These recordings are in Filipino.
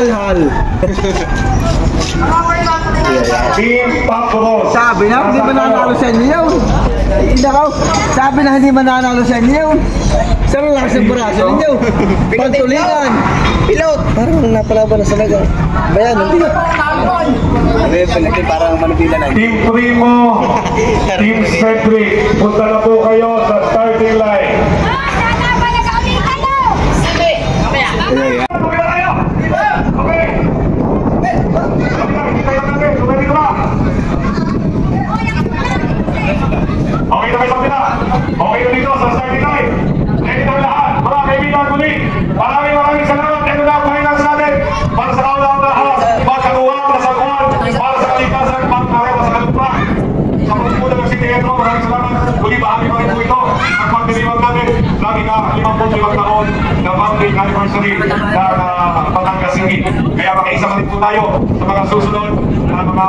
hal-hal. Team Pacoro. Sabi na, hindi mananalo sa inyo yun. Sabi na hindi mananalo sa inyo yun. Saan lang sa braso ninyo? Pagtulingan. Pilot. Parang napalaban na sa naga. Bayan, hindi. Parang manubila na. Team Primo, Team Cedric, punta na po kayo sa starting line. Okay na kayo sa pila. Okay na dito sa starting line. Ready na lahat. Mga kaibigan muli. Maraming salamat. Ito na ang finals natin. Para sa kaunang lahat. Magkakuha, para sa kuwan. Para sa kalikasan. Magkakuha sa kalumpa. Sa pagpupunta ng City Metro. Maraming salamat. Muli bahagi pa rin po ito. Ang pagdiriwag natin. Lagi na 55 taon na founding anniversary ng Batangas City. Kaya makaisa pa rin po tayo sa mga susunod na mga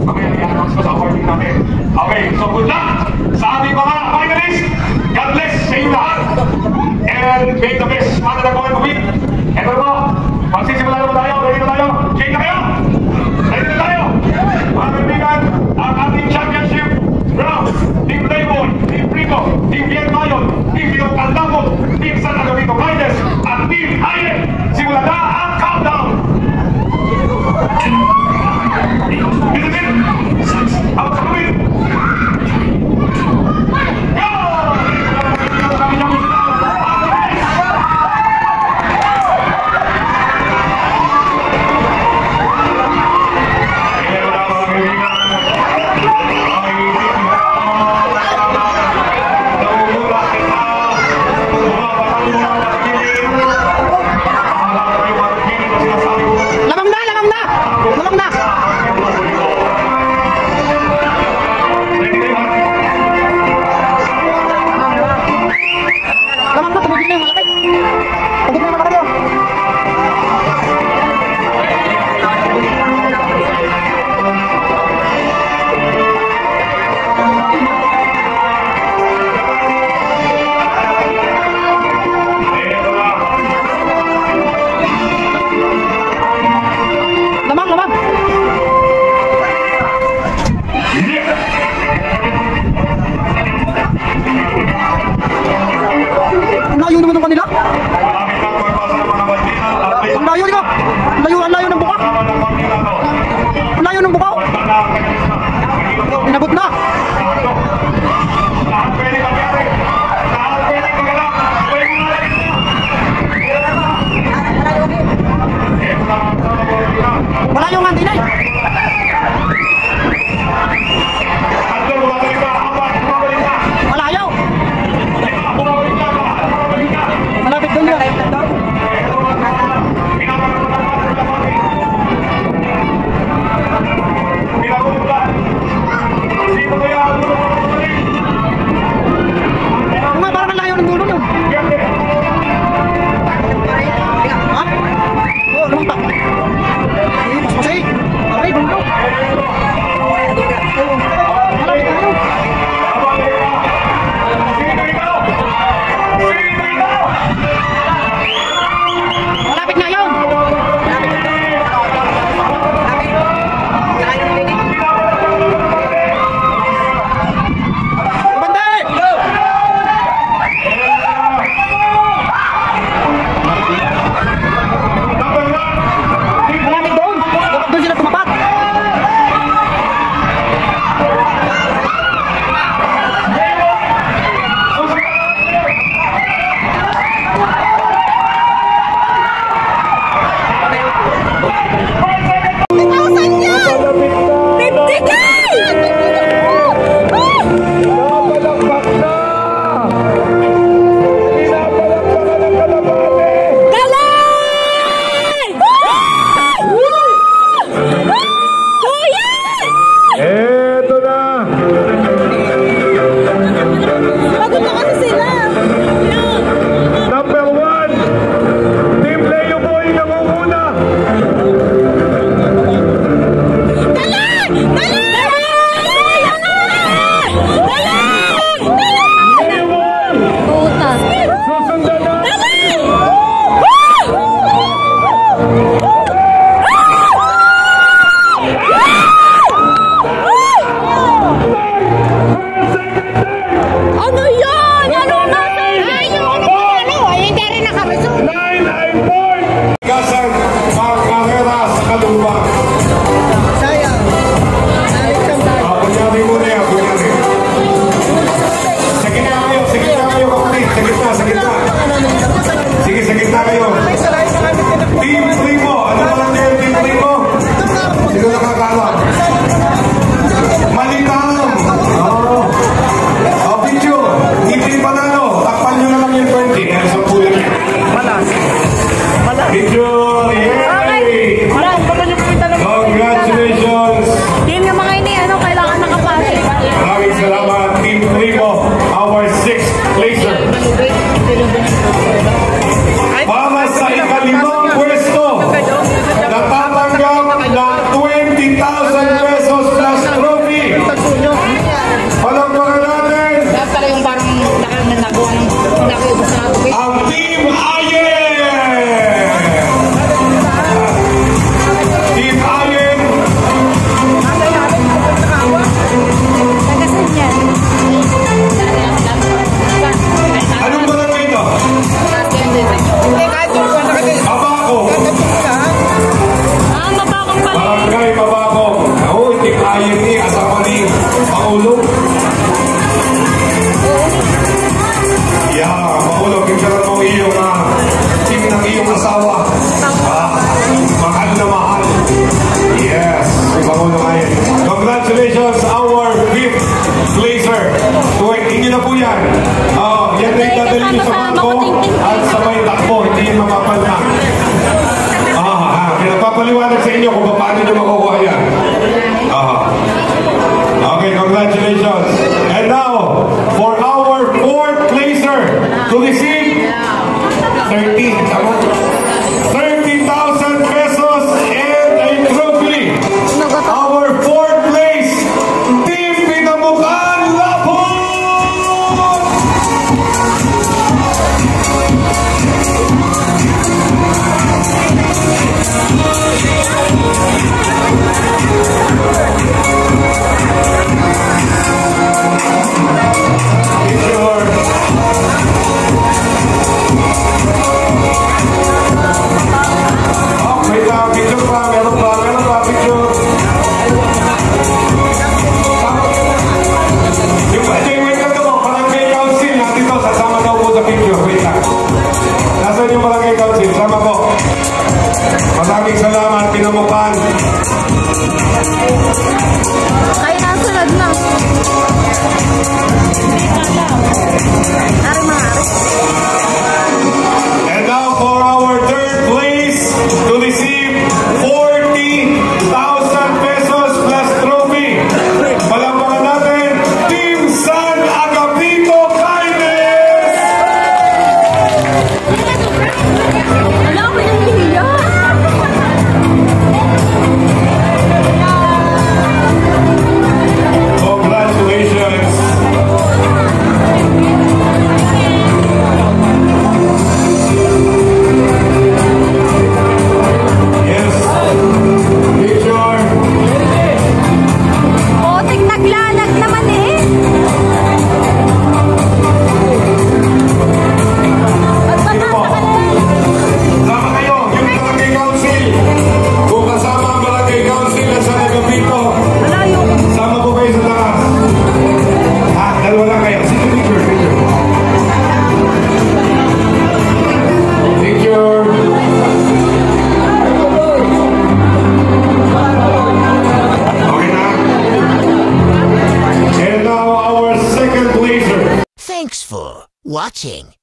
pag-i-announce ko sa awarding natin. Okay, so good luck sa ating mga finalists. God bless sa inyo lahat. And make the best para na going to win. Ito na po, magsisimula na po tayo. Ready na tayo? Jake na kayo? Ready na tayo? Mga kaibigan, ang ating championship round. Team Playboy, Team Rico, Team Bien Mayon, Team Pino Caldamo, Team San Agustin Riders, at Team Hayek. Simula na ang countdown. Out sa win. Inabot na! Wala yung antinay! Malayo! Malapit doon yun! Parang ang layo ng dulo nun. Ha? Oo, lumampak. Mas masay. lupa. Sayang. Kunyari muna yan, kunyari. Sa gitna kayo, kapatid. Sa gitna. Sige, sa gitna kayo. Team Primo. Ano ba lang kayo, Team Primo? Sino nakakala? Malitam. Picture. Ngipin panalo. Takpan nyo na lang yung 20. Kaya sa pulan niya. Picture. Yay! Congratulations. Team yung mga ini, ano, kailangan nakapasok. Maraming salamat, Team Primo, our 6th placer. Para sa ikalimang pwesto, natatanggap ng 20,000 pesos plus trophy. Palagpakan natin Pala yung parang nakiubos na tubig. ang Team Ayen! Team Ayen, Nagasan yan. anong barangay ito? Abako. Mabakang pala. Barangay Abako. Team Ayen ni asama ni Paulong. Yeah, Paulong, picture mo iyong team ng iyong asawa. Mahal na mahal. Yes, si Paulong Ayen. Congratulations, our 5th placer. Hindi na po yan. Yan na itadali nyo sa bangko at sabay takbo. Hindi yan mapapalna. Pinapapaliwanag sa inyo kung paano nyo makukuha yan. Okay, congratulations. And now, for our 4th placer to receive 30,000 pesos and a trophy. Our 4th place, Team Pinamukan Lapon! Maraming salamat, Pinamukan. Kaya nasunod na. And now for our 3rd place to receive 40,000 pesos plus trophy. Palakpakan natin, Team San Agapito Kindness! Wala ko yung hiniya. Congratulations! Yes, picture. Potik naglalag naman eh. Sino po? Sama kayo, yung Barangay Council. Kung kasama ang Barangay Council at San Agapito, Malayo. sama po kayo sa taas. Dalawa lang kayo. Sige, picture. Picture. Okay na? And now our 2nd placer. Thanks for watching.